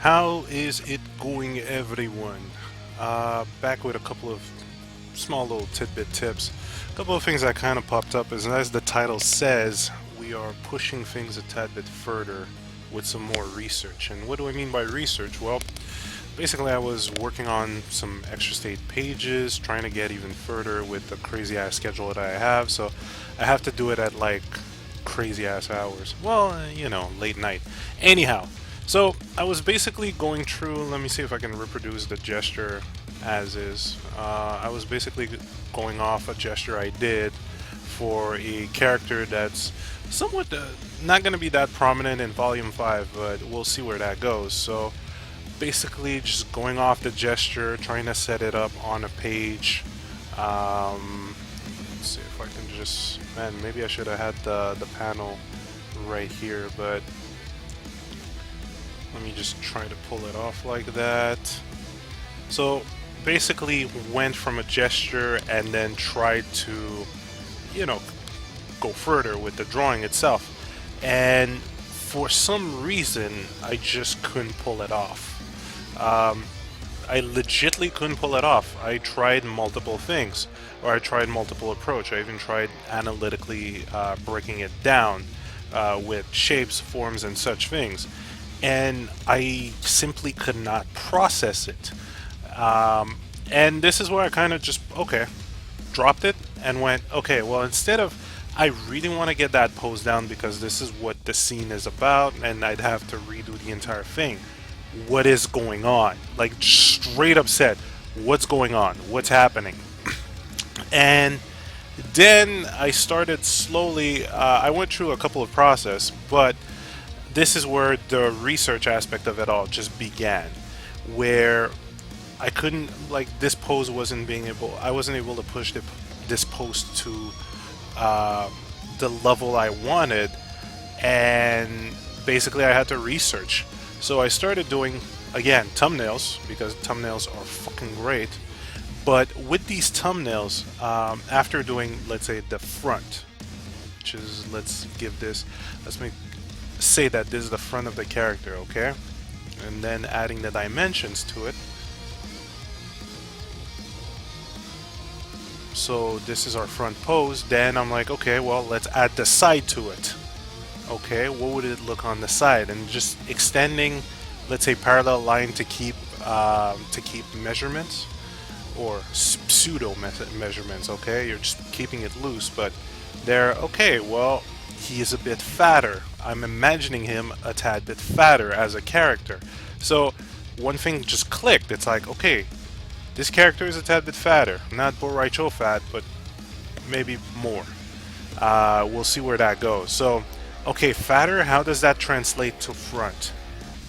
How is it going, everyone? Back with a couple of small little tidbit tips. A couple of things that kind of popped up is, as the title says, we are pushing things a tad bit further with some more research. And what do I mean by research? Well, basically I was working on some extra state pages, trying to get even further with the crazy ass schedule that I have, so I have to do it at like crazy ass hours. Well, late night. Anyhow, so I was basically going through, let me see if I can reproduce the gesture as is. I was basically going off a gesture I did for a character that's somewhat not going to be that prominent in Volume 5, but we'll see where that goes. So basically just going off the gesture, trying to set it up on a page. Let's see if I can just, man, maybe I should have had the panel right here, but let me just try to pull it off like that. So basically went from a gesture and then tried to, you know, go further with the drawing itself. And for some reason, I just couldn't pull it off. I legitly couldn't pull it off. I tried multiple things, or I tried multiple approach. I even tried analytically breaking it down with shapes, forms, and such things. And I simply could not process it. And this is where I kind of just, okay, dropped it and went, okay, well, instead of, I really want to get that pose down because this is what the scene is about, and I'd have to redo the entire thing. What is going on? Like, straight up said, what's going on? What's happening? And then I started slowly, I went through a couple of process, but this is where the research aspect of it all just began, where I couldn't, like, this pose wasn't being able, I wasn't able to push this pose to the level I wanted, and basically I had to research. So I started doing, again, thumbnails, because thumbnails are fucking great. But with these thumbnails, after doing, let's say, the front, which is, let's say that this is the front of the character, okay? And then adding the dimensions to it. So this is our front pose. Then I'm like, okay, well, let's add the side to it. Okay, what would it look on the side? And just extending, let's say, parallel line to keep measurements, or pseudo measurements. Okay, you're just keeping it loose, but they're okay. Well, he is a bit fatter. I'm imagining him a tad bit fatter as a character. So one thing just clicked. It's like, okay, this character is a tad bit fatter. Not Bo' Rai Cho fat, but maybe more. We'll see where that goes. So, okay, fatter, how does that translate to front?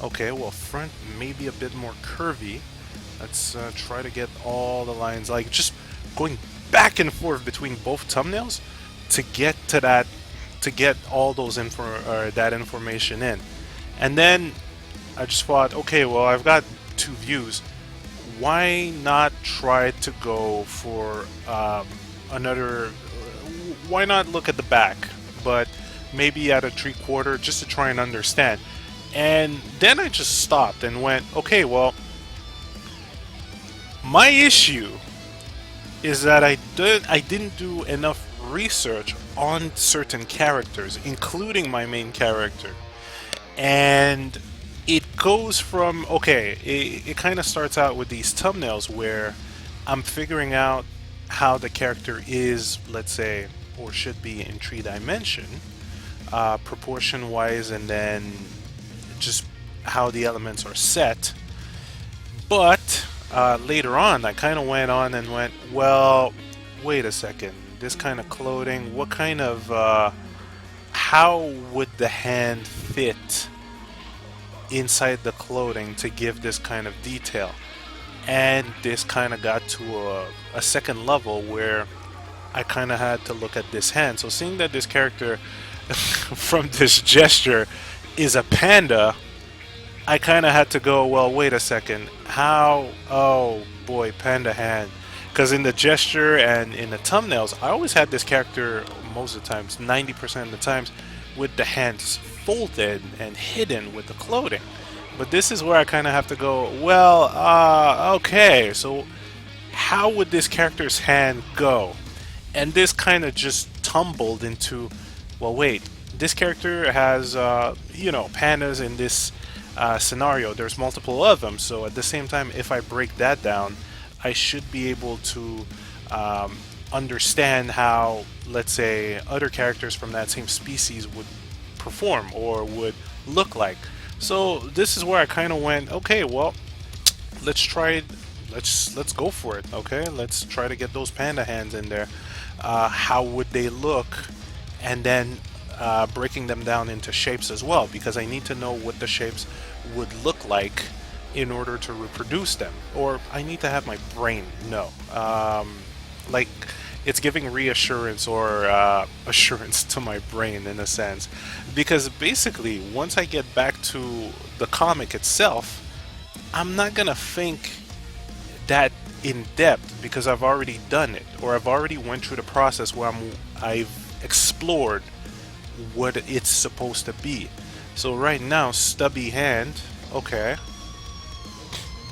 Okay, well, front may be a bit more curvy. Let's try to get all the lines, like just going back and forth between both thumbnails to get to that, to get all those that information in. And then I just thought, okay, well, I've got two views. Why not try to go for another? Why not look at the back, but maybe at a 3/4, just to try and understand? And then I just stopped and went, okay, well, my issue is that I didn't do enough research on certain characters, including my main character. And it goes from, okay, it kind of starts out with these thumbnails where I'm figuring out how the character is, let's say, or should be in 3 dimension, proportion wise, and then just how the elements are set. But later on, I kind of went on and went, well, wait a second, this kind of clothing, what kind of, how would the hand fit inside the clothing to give this kind of detail? And this kind of got to a second level where I kind of had to look at this hand. So seeing that this character from this gesture is a panda, I kind of had to go, well, wait a second, how, oh boy, panda hand. Because in the gesture and in the thumbnails, I always had this character, most of the times, 90% of the times, with the hands folded and hidden with the clothing. But this is where I kind of have to go, well, okay, so how would this character's hand go? And this kind of just tumbled into, well, wait, this character has, pandas in this scenario. There's multiple of them, so at the same time, if I break that down, I should be able to understand how, let's say, other characters from that same species would perform or would look like. So this is where I kind of went, okay, well, let's try it. Let's go for it. Okay, let's try to get those panda hands in there. How would they look? And then breaking them down into shapes as well, because I need to know what the shapes would look like in order to reproduce them. Or I need to have my brain know. Like it's giving reassurance or assurance to my brain in a sense, because basically once I get back to the comic itself, I'm not gonna think that in depth because I've already done it, or I've already went through the process where I've explored what it's supposed to be. So right now, stubby hand, okay,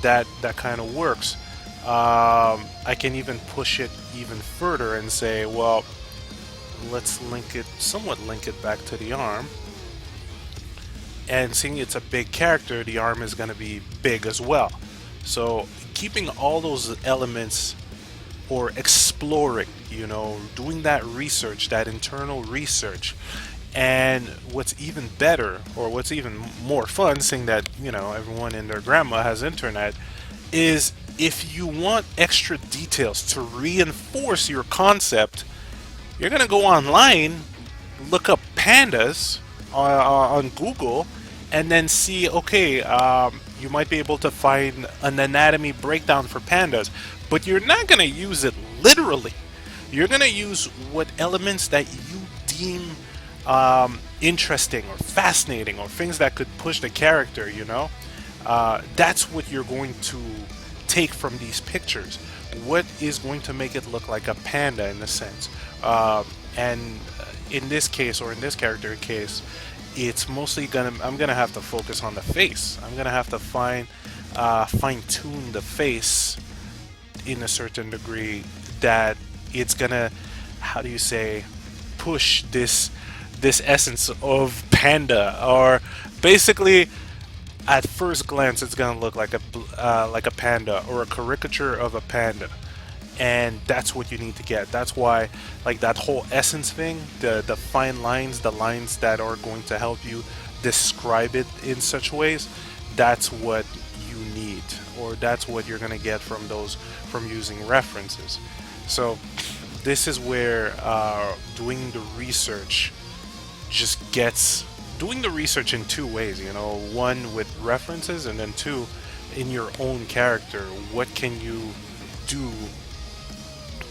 that kind of works. I can even push it even further and say, well, let's somewhat link it back to the arm. And seeing it's a big character, the arm is going to be big as well. So keeping all those elements, or exploring, doing that research, that internal research. And what's even better, or what's even more fun, seeing that, everyone and their grandma has internet, is if you want extra details to reinforce your concept, you're going to go online, look up pandas on Google, and then see, okay, you might be able to find an anatomy breakdown for pandas, but you're not going to use it literally. You're going to use what elements that you deem interesting or fascinating, or things that could push the character, that's what you're going to take from these pictures. What is going to make it look like a panda in a sense? And in this case, or in this character case, it's mostly I'm gonna have to focus on the face. I'm gonna have to fine tune the face in a certain degree that it's gonna, how do you say, push this essence of panda, or basically at first glance it's gonna look like a panda, or a caricature of a panda. And that's what you need to get. That's why, like, that whole essence thing, the fine lines, the lines that are going to help you describe it in such ways, that's what you need, or that's what you're going to get from using references. So this is where doing the research doing the research in two ways, one with references, and then two, in your own character. What can you do,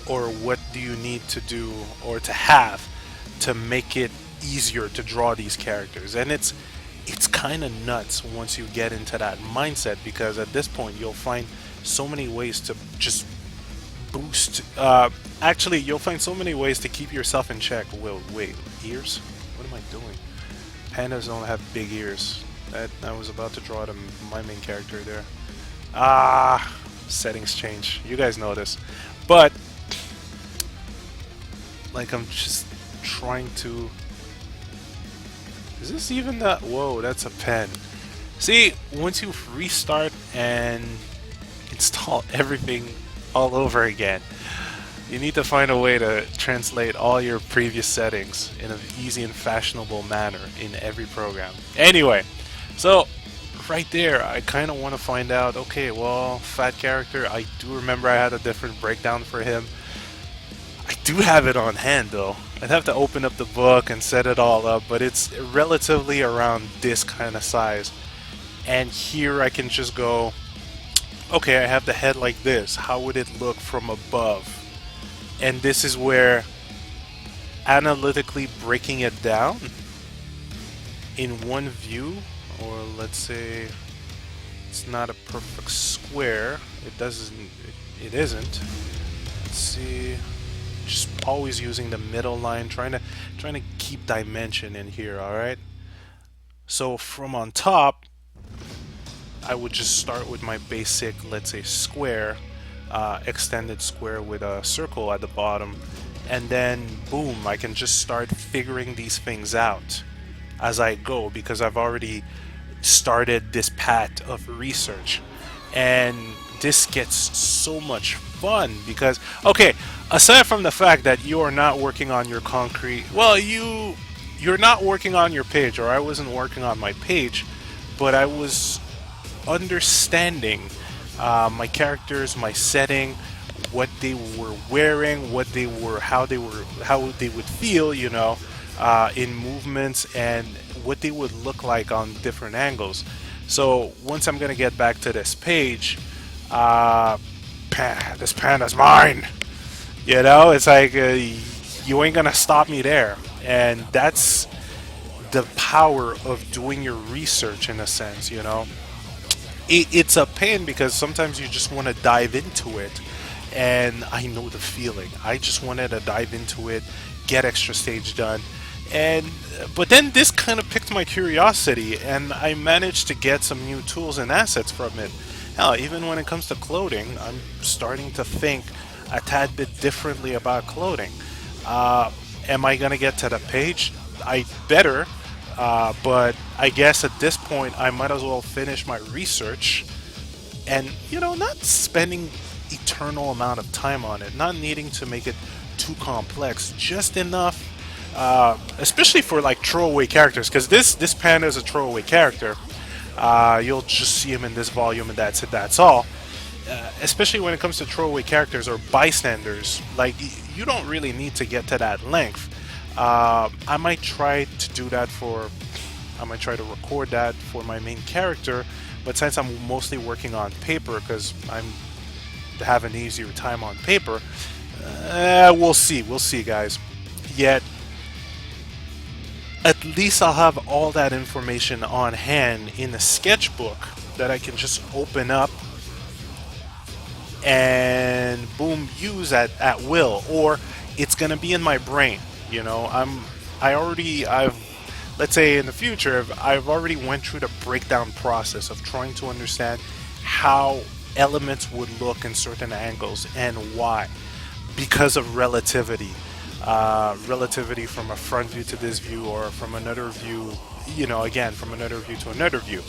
or what do you need to do or to have to make it easier to draw these characters? And it's kind of nuts once you get into that mindset, because at this point you'll find so many ways to just boost, actually you'll find so many ways to keep yourself in check. Well, wait, ears? What am I doing? Pandas don't have big ears. I was about to draw my main character there. Settings change. You guys know this. But like, I'm just trying to... Is this even that? Whoa, that's a pen. See, once you restart and install everything all over again, you need to find a way to translate all your previous settings in an easy and fashionable manner in every program. Anyway, so right there, I kind of want to find out, okay, well, fat character, I do remember I had a different breakdown for him. I do have it on hand though. I'd have to open up the book and set it all up, but it's relatively around this kind of size. And here I can just go, okay, I have the head like this. How would it look from above? And this is where analytically breaking it down in one view, or let's say it's not a perfect square. It isn't. Let's see. Just always using the middle line, trying to keep dimension in here. All right. So from on top, I would just start with my basic, let's say, square, extended square with a circle at the bottom, and then boom, I can just start figuring these things out as I go because I've already started this path of research. And this gets so much fun because, okay, aside from the fact that you are not working on your concrete, well, you're not working on your page, or I wasn't working on my page, but I was understanding my characters, my setting, what they were wearing, what they were, how they would feel, in movements, and what they would look like on different angles. So once I'm gonna get back to this page, this panda's mine. It's like you ain't gonna stop me there, and that's the power of doing your research in a sense. It's a pain because sometimes you just want to dive into it, and I know the feeling. I just wanted to dive into it, get extra stage done, and but then this kind of piqued my curiosity, and I managed to get some new tools and assets from it. Hell, even when it comes to clothing, I'm starting to think a tad bit differently about clothing. Am I gonna get to the page? I better, but I guess at this point I might as well finish my research and not spending eternal amount of time on it, not needing to make it too complex, just enough, especially for like throwaway characters, because this panda is a throwaway character. You'll just see him in this volume, and that's it. That's all. Especially when it comes to throwaway characters or bystanders, like you don't really need to get to that length. I might try to do that I might try to record that for my main character, but since I'm mostly working on paper because I'm having an easier time on paper, we'll see, guys. Yet, at least I'll have all that information on hand in a sketchbook that I can just open up and boom, use at will, or it's gonna be in my brain. I've let's say in the future, I've already went through the breakdown process of trying to understand how elements would look in certain angles and why, because of relativity. Relativity from a front view to this view, or from another view, again, from another view to another view.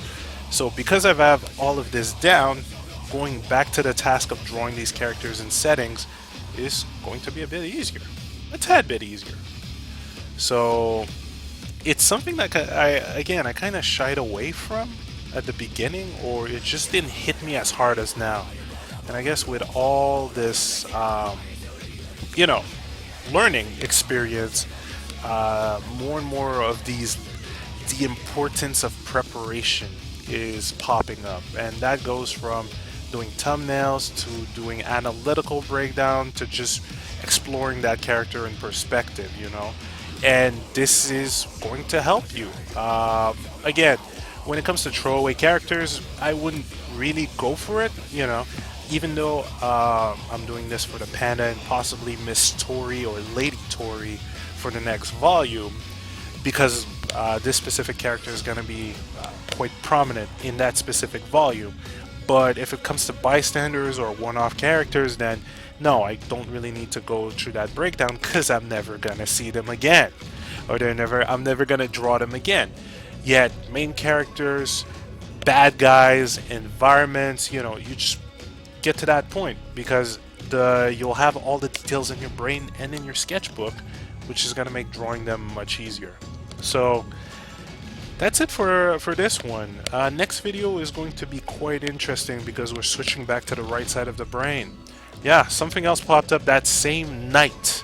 So because I have all of this down, going back to the task of drawing these characters and settings is going to be a bit easier. A tad bit easier. So it's something that I kind of shied away from at the beginning, or it just didn't hit me as hard as now. And I guess with all this, learning experience, more and more of the importance of preparation is popping up, and that goes from doing thumbnails to doing analytical breakdown to just exploring that character in perspective, and this is going to help you. Again, when it comes to throwaway characters, I wouldn't really go for it, even though I'm doing this for the panda and possibly Miss Tori or Lady Tori for the next volume, because this specific character is going to be quite prominent in that specific volume. But if it comes to bystanders or one-off characters, then no, I don't really need to go through that breakdown because I'm never gonna see them again, or I'm never gonna draw them again. Yet main characters, bad guys, environments, you just get to that point because you'll have all the details in your brain and in your sketchbook, which is gonna make drawing them much easier. So that's it for this one. Next video is going to be quite interesting because we're switching back to the right side of the brain. Yeah, something else popped up that same night.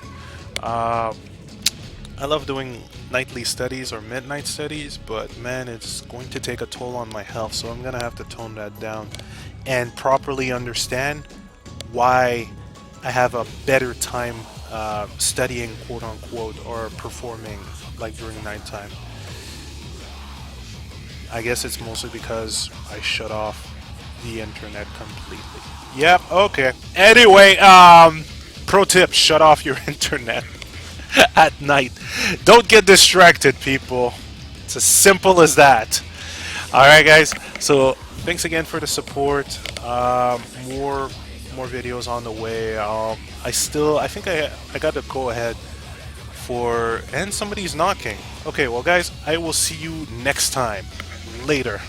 I love doing nightly studies or midnight studies, but man, it's going to take a toll on my health, so I'm gonna have to tone that down and properly understand why I have a better time studying, quote unquote, or performing like during nighttime. I guess it's mostly because I shut off the internet completely. Yep, okay. Anyway, pro tip, shut off your internet at night. Don't get distracted, people. It's as simple as that. Alright, guys. So thanks again for the support. More videos on the way. I think I got to go ahead for, and somebody's knocking. Okay, well guys, I will see you next time. Later.